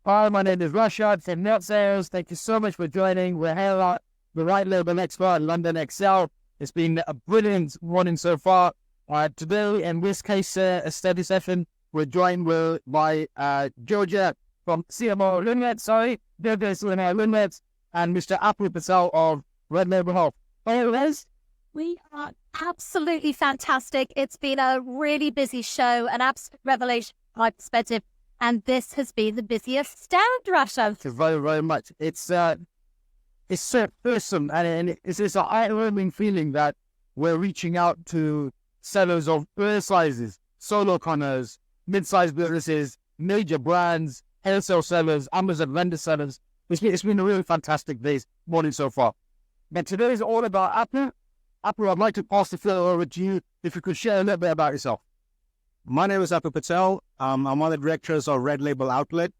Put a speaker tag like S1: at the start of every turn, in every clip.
S1: Hi, my name is Rashad from WhatSales. Thank you so much for joining. We're here at the Right Label Expert in London Excel. It's been a brilliant morning so far. Today, in this case, a study session, we're joined by Georgia from CMO Linnworks, and Mr. Patel of Red Label Health. Hey, Liz.
S2: We are absolutely fantastic. It's been a really busy show, an absolute revelation from my perspective. And this has been the busiest stand, Russia.
S1: Thank you very, very much. It's so awesome, and it's this eye-opening feeling that we're reaching out to sellers of all sizes, solopreneurs, mid-sized businesses, major brands, wholesale sellers, Amazon vendor sellers. It's been a really fantastic morning so far. But today is all about Apple. Apple, I'd like to pass the floor over to you if you could share a little bit about yourself.
S3: My name is Patel. I'm one of the directors of Red Label Outlet.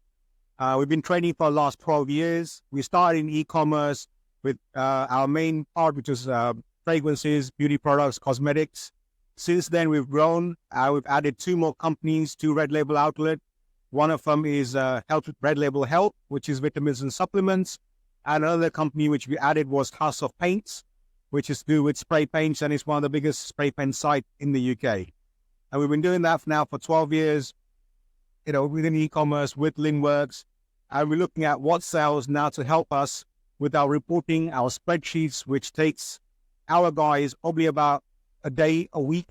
S3: We've been trading for the last 12 years. We started in e-commerce with our main part, which is fragrances, beauty products, cosmetics. Since then, we've grown. We've added 2 more companies to Red Label Outlet. One of them is Red Label Health, which is vitamins and supplements. And another company which we added was House of Paints, which is to do with spray paints, and it's one of the biggest spray paint sites in the UK. And we've been doing that now for 12 years, within e-commerce with Linnworks. And we're looking at WhatSales now to help us with our reporting, our spreadsheets, which takes our guys probably about a day, a week.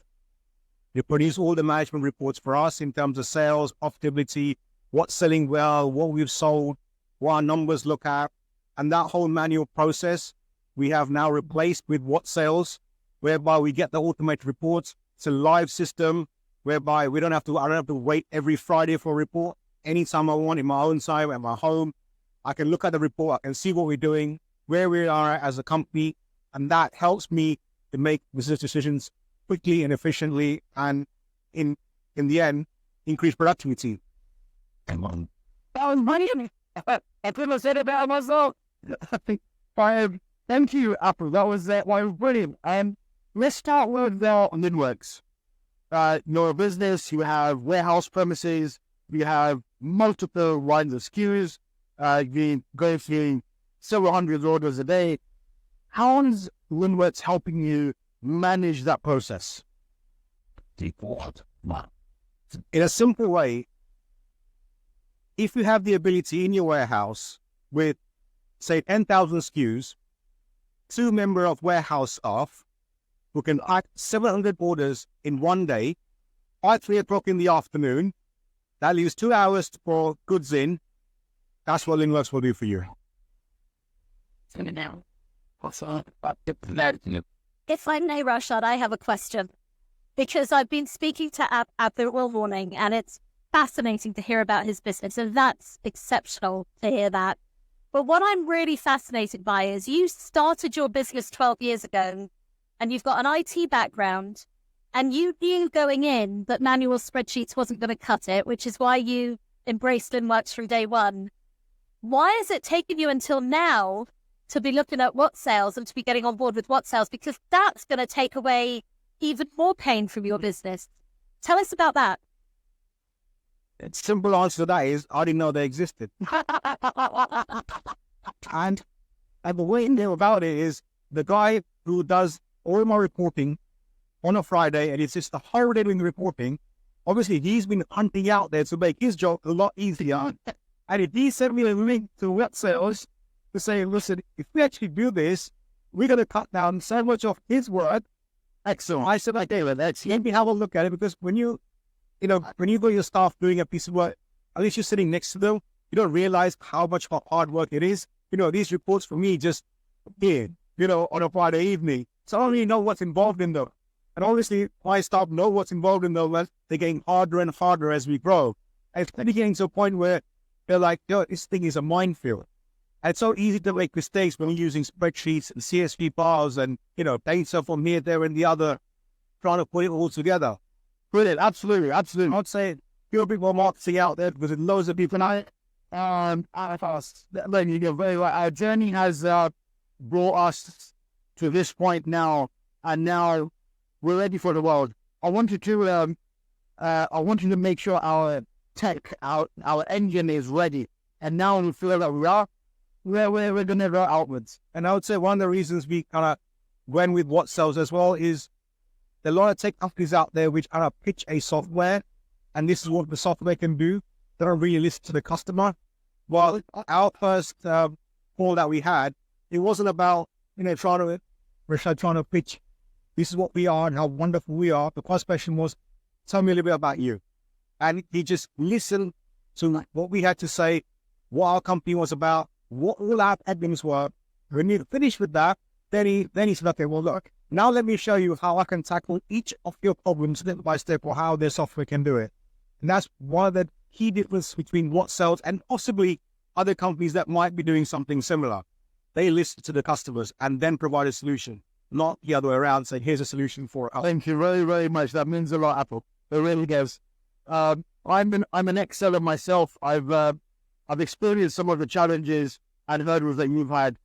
S3: They produce all the management reports for us in terms of sales, profitability, what's selling well, what we've sold, what our numbers look at. And that whole manual process we have now replaced with WhatSales, whereby we get the automated reports. It's a live system whereby I don't have to wait every Friday for a report. Anytime I want in my own site, at my home, I can look at the report, I can see what we're doing, where we are as a company, and that helps me to make business decisions quickly and efficiently, and in the end, increase productivity.
S1: Come on. That was brilliant. I couldn't have said it better myself. Thank you, Apple. That was brilliant. Let's start with Linnworks. Your business, you have warehouse premises, you have multiple lines of SKUs, you go through several hundred orders a day. How is Linnworks helping you manage that process?
S3: In a simple way, if you have the ability in your warehouse with, say, 10,000 SKUs, 2 members of warehouse staff who can act 700 orders in one day, by 3 o'clock in the afternoon, that leaves 2 hours for goods in. That's what Linnworks will do for you.
S2: If I may, Rashad, I have a question. Because I've been speaking to Apple all morning, and it's fascinating to hear about his business, and that's exceptional to hear that. But what I'm really fascinated by is you started your business 12 years ago, and you've got an IT background, and you knew going in that manual spreadsheets wasn't going to cut it, which is why you embraced Linnworks from day one. Why has it taken you until now to be looking at WhatSales and to be getting on board with WhatSales? Because that's going to take away even more pain from your business. Tell us about that.
S3: The simple answer to that is, I didn't know they existed. and the way you know about it is, the guy who does all my reporting on a Friday, and it's just the whole day doing the reporting, obviously he's been hunting out there to make his job a lot easier. And if he sent me a link to WhatSales to say, listen, if we actually do this, we're going to cut down so much of his work. Excellent. I said, okay, well, let me have a look at it, because when you got your staff doing a piece of work, at least you're sitting next to them, you don't realize how much hard work it is. These reports for me just appear, on a Friday evening. So I don't really know what's involved in them. And obviously, my staff know what's involved in them, and they're getting harder and harder as we grow. And it's kind of getting to a point where they're like, this thing is a minefield. And it's so easy to make mistakes when we're using spreadsheets and CSV files and, data from here, there, and the other, trying to put it all together.
S1: Brilliant. Absolutely.
S3: I'd say you're a bit more marketing out there, because there's loads of people now.
S1: Our journey has brought us to this point now, and now we're ready for the world. I wanted to make sure our tech, our engine is ready. And now we feel that we're going to go outwards.
S3: And I would say one of the reasons we kind of went with WhatSales as well is there are a lot of tech companies out there which kind of pitch a software, and this is what the software can do. They don't really listen to the customer. Well, our first call that we had, it wasn't about, trying to pitch, this is what we are and how wonderful we are. The first question was, tell me a little bit about you. And he just listened to what we had to say, what our company was about, what all our admins were. When he finished with that, then he said, okay, well, look, now let me show you how I can tackle each of your problems step by step, or how their software can do it. And that's one of the key difference between WhatSales and possibly other companies that might be doing something similar. They listen to the customers and then provide a solution, not the other way around, saying, here's a solution for us.
S1: Thank you very, very much. That means a lot, Apple. It really does. I'm an ex-seller myself. I've experienced some of the challenges and hurdles that you've had,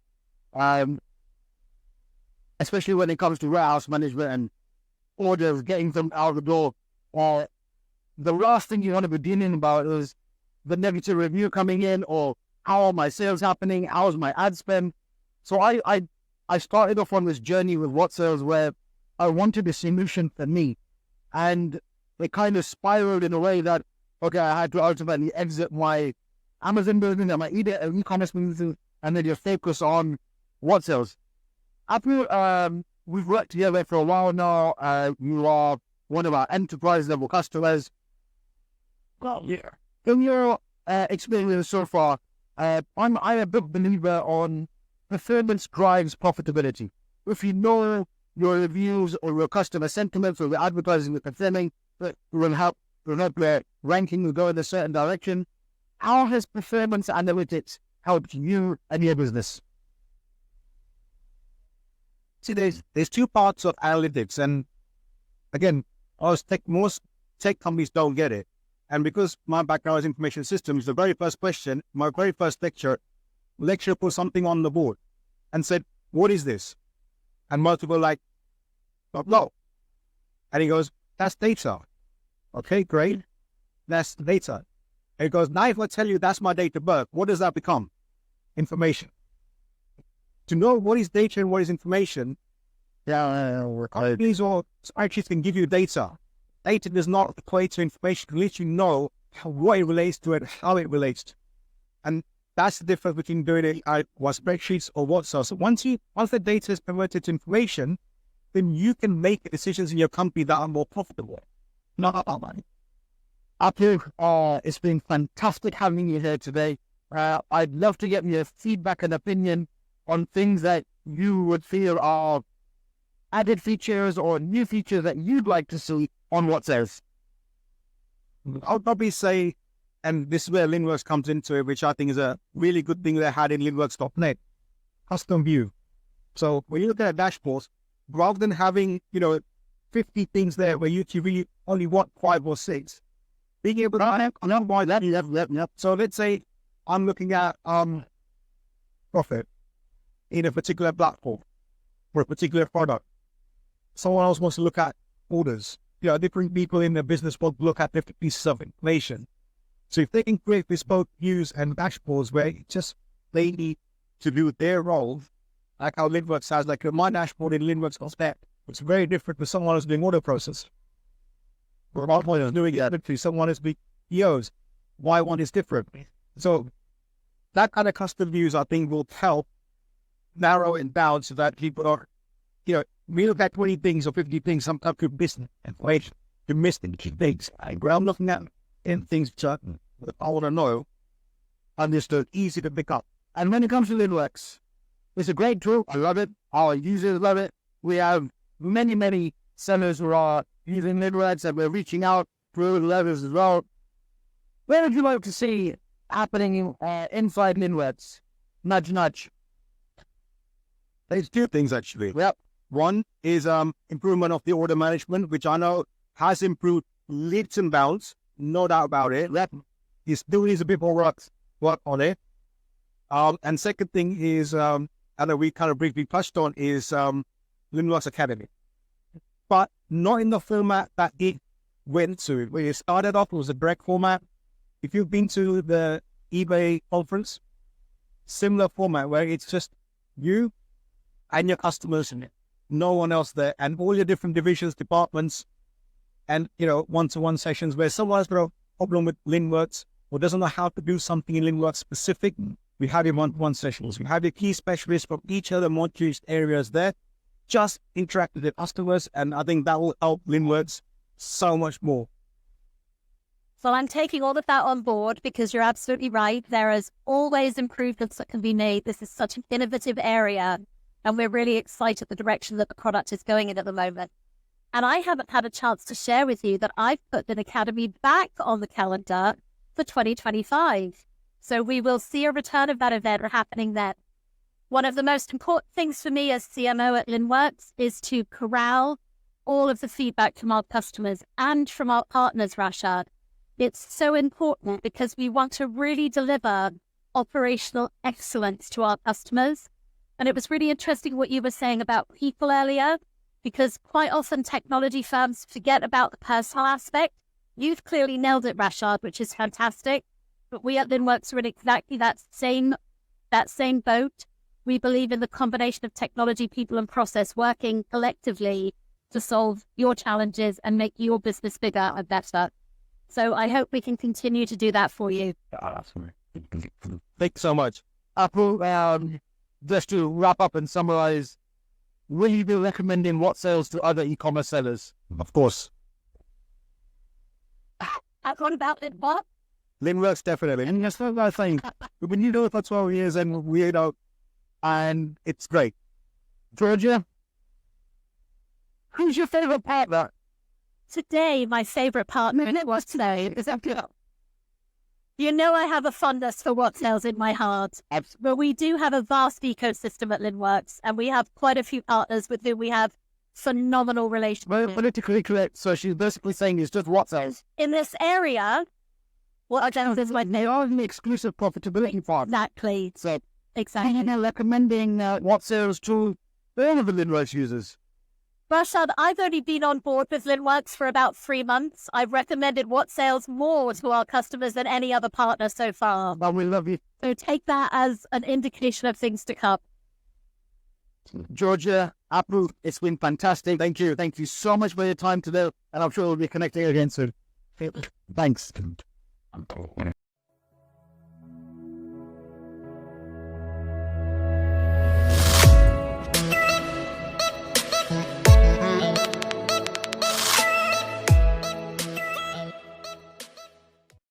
S1: especially when it comes to warehouse management and orders, getting them out of the door. The last thing you want to be dealing about is the negative review coming in, or how are my sales happening? How's my ad spend? So I started off on this journey with WhatSales where I wanted a solution for me, and it kind of spiraled in a way that, okay, I had to ultimately exit my Amazon business and my e-commerce business, and then just focus on WhatSales. After we've worked together for a while now, you are one of our enterprise level customers. Well, yeah. In your experience so far, I'm a big believer on performance drives profitability. If you know your reviews or your customer sentiments or the advertising you're consuming, that will help their ranking will go in a certain direction. How has performance analytics helped you and your business?
S3: See, there's two parts of analytics, and again, most tech companies don't get it. And because my background is information systems, the very first question, my very first lecturer put something on the board and said, what is this? And most people are like, no. And he goes, that's data. Okay, great. That's data. And he goes, now if I tell you that's my date of birth, what does that become? Information. To know what is data and what is information, companies or spreadsheets can give you data. Data does not equate to information. You literally know what it relates to and how it relates to. And that's the difference between doing it with spreadsheets or WhatSales. So once the data is converted to information, then you can make decisions in your company that are more profitable. Not about money.
S1: Apu, it's been fantastic having you here today. I'd love to get your feedback and opinion on things that you would feel are added features or new features that you'd like to see on WhatSales.
S3: I would probably say, and this is where Linnworks comes into it, which I think is a really good thing they had in Linnworks.net, custom view. So when you look at dashboards, rather than having, 50 things there where you really only want 5 or 6, being able to So let's say I'm looking at profit in a particular platform for a particular product. Someone else wants to look at orders. Different people in the business will look at different pieces of information. So if they can create bespoke views and dashboards where they need to do their role, like how Linnworks has, like my dashboard in Linnworks.net, it's very different for someone who's doing order process. Or someone is doing it, someone is doing POs. Why one is different. So that kind of custom views, I think, will help narrow it down so that people are, we look at 20 things or 50 things, sometimes could miss information. You miss the key things. I'm looking at things that I want to know, understood, easy to pick up.
S1: And when it comes to Linnworks, it's a great tool. I love it. Our users love it. We have many, many sellers who are using Linnworks, and we're reaching out through levels as well. Where would you like to see happening inside Linnworks? Nudge, nudge.
S3: There's two things, actually.
S1: Yep.
S3: One is improvement of the order management, which I know has improved leaps and bounds, no doubt about it. He still needs a bit more work on it. And second thing is, and that we kind of briefly touched on, is Linnworks Academy. But not in the format that it went to. When it started off, it was a direct format. If you've been to the eBay conference, similar format where it's just you and your customers and no one else there, and all your different divisions, departments, and one-to-one sessions where someone's got a problem with Linnworks or doesn't know how to do something in Linnworks specific. We have your one-to-one sessions. We have your key specialists from each of the modules areas there. Just interact with the customers, and I think that will help Linnworks so much more.
S2: Well, I'm taking all of that on board because you're absolutely right. There is always improvements that can be made. This is such an innovative area, and we're really excited the direction that the product is going in at the moment. And I haven't had a chance to share with you that I've put an academy back on the calendar for 2025. So we will see a return of that event happening then. One of the most important things for me as CMO at Linnworks is to corral all of the feedback from our customers and from our partners, Rashad. It's so important because we want to really deliver operational excellence to our customers. And it was really interesting what you were saying about people earlier, because quite often technology firms forget about the personal aspect. You've clearly nailed it, Rashad, which is fantastic. But we at Linnworks are in exactly that same boat. We believe in the combination of technology, people, and process working collectively to solve your challenges and make your business bigger and better. So I hope we can continue to do that for you.
S1: Thanks so much. Apple, just to wrap up and summarize, will you be recommending WhatSales to other e-commerce sellers?
S3: Of course.
S2: What about it, what?
S3: Linnworks, definitely. And that's what I think. We've been doing it for 12 years and it's great.
S1: Georgia, who's your favorite partner?
S2: Today, my favorite partner, and it was today, is Apple. You know I have a fondness for WhatSales in my heart. But we do have a vast ecosystem at Linnworks, and we have quite a few partners with whom we have phenomenal relationships.
S1: Well, politically correct. So she's basically saying it's just WhatSales.
S2: In this area, WhatSales is my
S1: They are the exclusive profitability part.
S2: Exactly.
S1: So
S2: Exactly.
S1: and they're recommending WhatSales to all of the Linnworks users.
S2: Rashad, I've only been on board with Linnworks for about 3 months. I've recommended WhatSales more to our customers than any other partner so far.
S1: But we love you.
S2: So take that as an indication of things to come.
S1: Georgia, Apple, it's been fantastic. Thank you. Thank you so much for your time today. And I'm sure we'll be connecting again soon. Thanks.